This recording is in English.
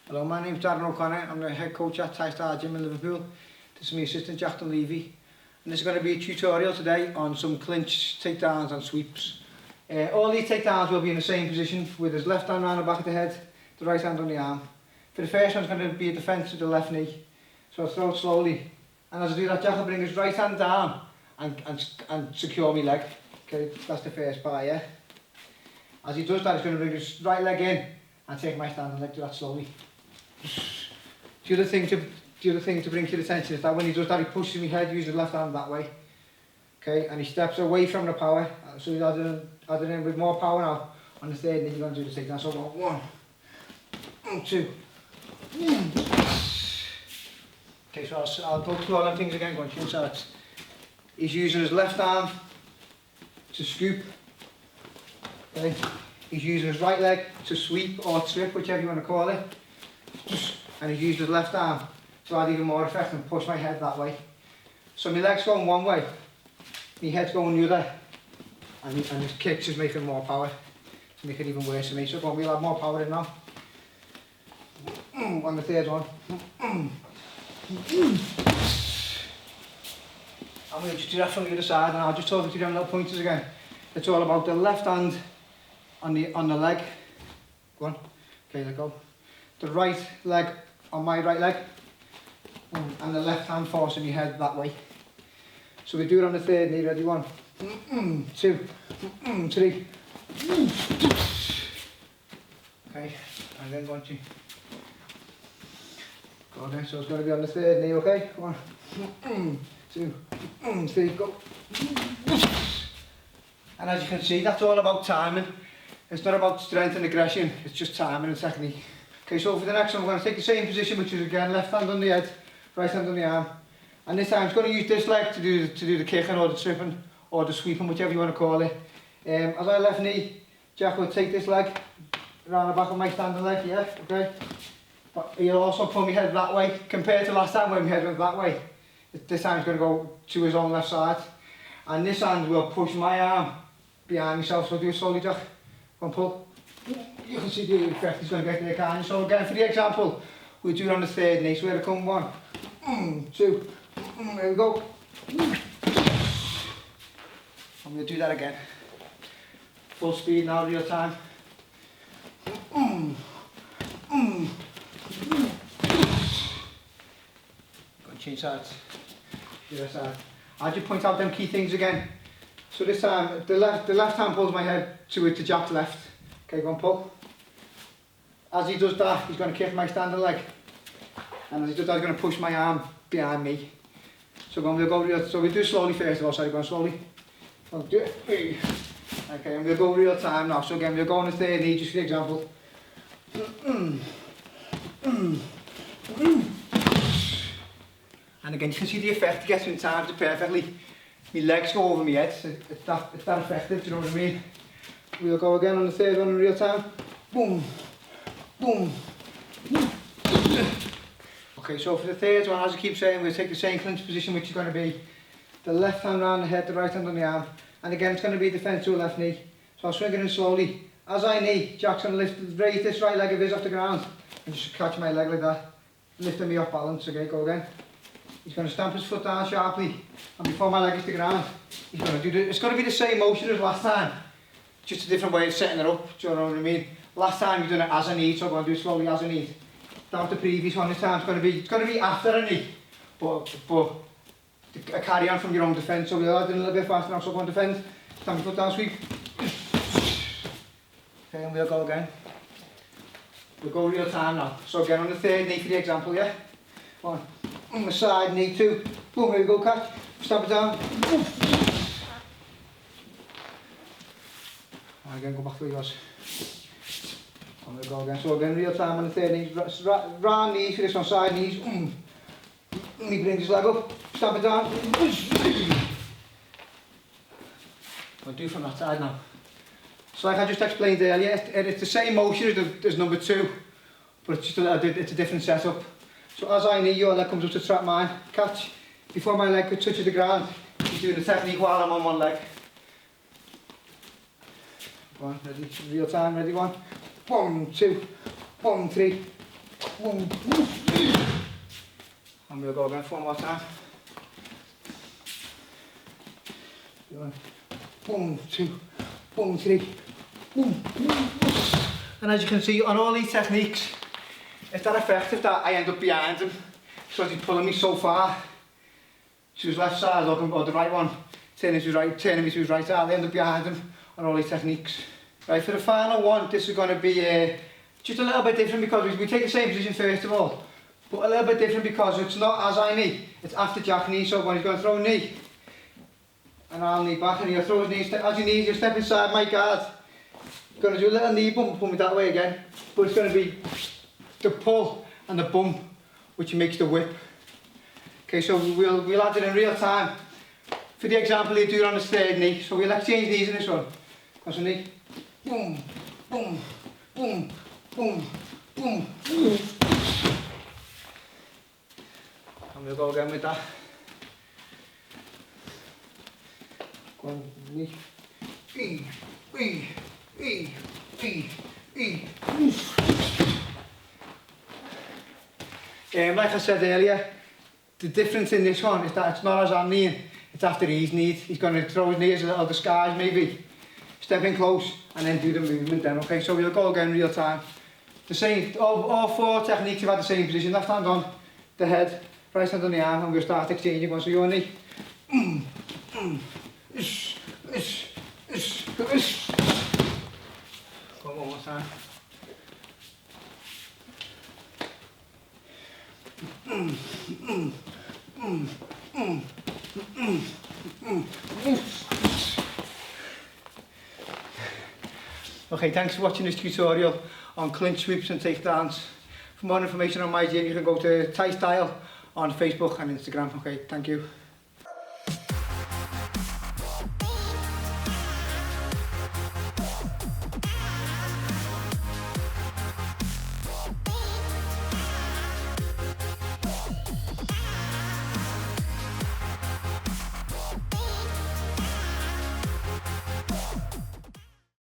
Hello, my name's Darren O'Connor. I'm the head coach at Takedowns Gym in Liverpool. This is my assistant Jack Levy. And this is going to be a tutorial today on some clinch, takedowns and sweeps. All these takedowns will be in the same position with his left hand around the back of the head, the right hand on the arm. For the first one, it's going to be a defence with the left knee. So I'll throw it slowly. And as I do that, Jack will bring his right hand down and secure my leg. Okay, that's the first part, yeah? As he does that, he's going to bring his right leg in and take my standing leg, do that slowly. The other thing to bring to your attention is that when he does that, he pushes my head using his left hand that way. Okay, and he steps away from the power, so he's adding in with more power now. On the third, and then you're going to do the takedown. So one, two. Okay, so I'll go through all them things again. Going through. So he's using his left arm to scoop. Okay, he's using his right leg to sweep or trip, whichever you want to call it. And he's used his left arm to add even more effect and push my head that way. So my leg's going one way, my head's going the other, and his kicks is making more power to make it even worse for me. So we'll add more power in now. On the third one. And we'll just do that from the other side, and I'll just talk to you them little pointers again. It's all about the left hand on the leg. Go on. Okay, let go. The right leg on my right leg, and the left hand forcing your head that way. So we do it on the third knee. Ready? One, two, three. Okay, and then one, two. Okay, so it's going to be on the third knee. Okay, one, two, three, go. And as you can see, that's all about timing. It's not about strength and aggression. It's just timing and technique. Okay, so for the next one, we're going to take the same position, which is again left hand on the head, right hand on the arm. And this time, I'm going to use this leg to do the kicking or the tripping or the sweeping, whichever you want to call it. As I left knee, Jack will take this leg around the back of my standing leg, yeah, okay? But he'll also pull my head that way, compared to last time when my head went that way. This time he's going to go to his own left side. And this hand will push my arm behind myself, so do it slowly, Jack. Go and pull. You can see the effect he's going to get there, can't you? So again, for the example, we'll do it on the third knee. So here it comes, one, two, there we go. And we'll do that again. Full speed now, real time. Go and change sides. The other side. I'll just point out them key things again. So this time, the left hand pulls my head to Jack's left. Okay, go and pull. As he does that, he's going to kick my standing leg. And as he does that, he's going to push my arm behind me. So we'll go real, so we'll do it slowly first of all, sorry, go on slowly. Okay, and we'll go real time now. So again, we'll go on the third knee, just for example. And again, you can see the effect he gets when he times it perfectly. My legs go over my head, so it's that effective, do you know what I mean? We'll go again on the third one in real time. Boom, boom. Okay, so for the third one, as I keep saying, we'll take the same clinch position, which is going to be the left hand around the head, the right hand on the arm. And again, it's going to be defence to a left knee. So I'll swing it in slowly. As I knee, Jack's going to raise this right leg of his off the ground and just catch my leg like that, lifting me off balance. Okay, go again. He's going to stamp his foot down sharply, and before my leg hits the ground, he's going to do it's going to be the same motion as last time, just a different way of setting it up. Do you know what I mean? Last time you've done it as a knee, so I'm going to do it slowly as a knee. Down to the previous one, this time it's going to be after a knee, but a carry on from your own defence. So we'll add it a little bit faster now. So go on defend, stamp your foot down, sweep. Okay, and we'll go again. We'll go real time now. So again on the third knee for the example, yeah. One. On the side, knee, two. Boom, here we go, catch. Stamp it down. Boom. And again, go back to where he was. And we'll go again. So again, real time on the third knee. Round knees for this one, side knees. He brings his leg up. Stamp it down. We'll do from that side now. So like I just explained earlier, it's the same motion as number two, but it's a different setup. So as I knee, your leg comes up to trap mine, catch. Before my leg touches the ground, he's doing the technique while I'm on one leg. One, ready, real time, ready, one. 1, 2, 1, 3. boom. And we'll go again for one more time. Boom, 2, boom, 3, boom. And as you can see on all these techniques, it's that effective that I end up behind him. So he's pulling me so far to his left side, looking, or the right one, turning me to his right side. I end up behind him on all these techniques. Right, for the final one, this is going to be just a little bit different because we take the same position first of all, but a little bit different because it's not as I knee, it's after Jack knee. So when he's going to throw a knee, and I'll knee back and he'll throw his knee, as he knees, he'll step inside my guard. He's going to do a little knee bump, pull me that way again, but it's going to be the pull and the bump which makes the whip. Okay, so we'll add it in real time. For the example, you do it on the third knee, so we'll exchange knees in this one. That's a knee, boom, boom, boom, boom, boom, boom. And we'll go again with that. Go on, knee, like I said earlier, the difference in this one is that it's not as I'm kneeing, it's after he's kneed. He's going to throw his knee as a little disguise maybe, step in close and then do the movement then. Okay, so we'll go again real time. The same, all 4 techniques have had the same position. Left hand on the head, right hand on the arm, and we'll start exchanging one. So your knee. Go one more time. Okay, thanks for watching this tutorial on clinch, sweeps and takedowns. For more information on my gym, you can go to Thai Style on Facebook and Instagram. Okay, thank you.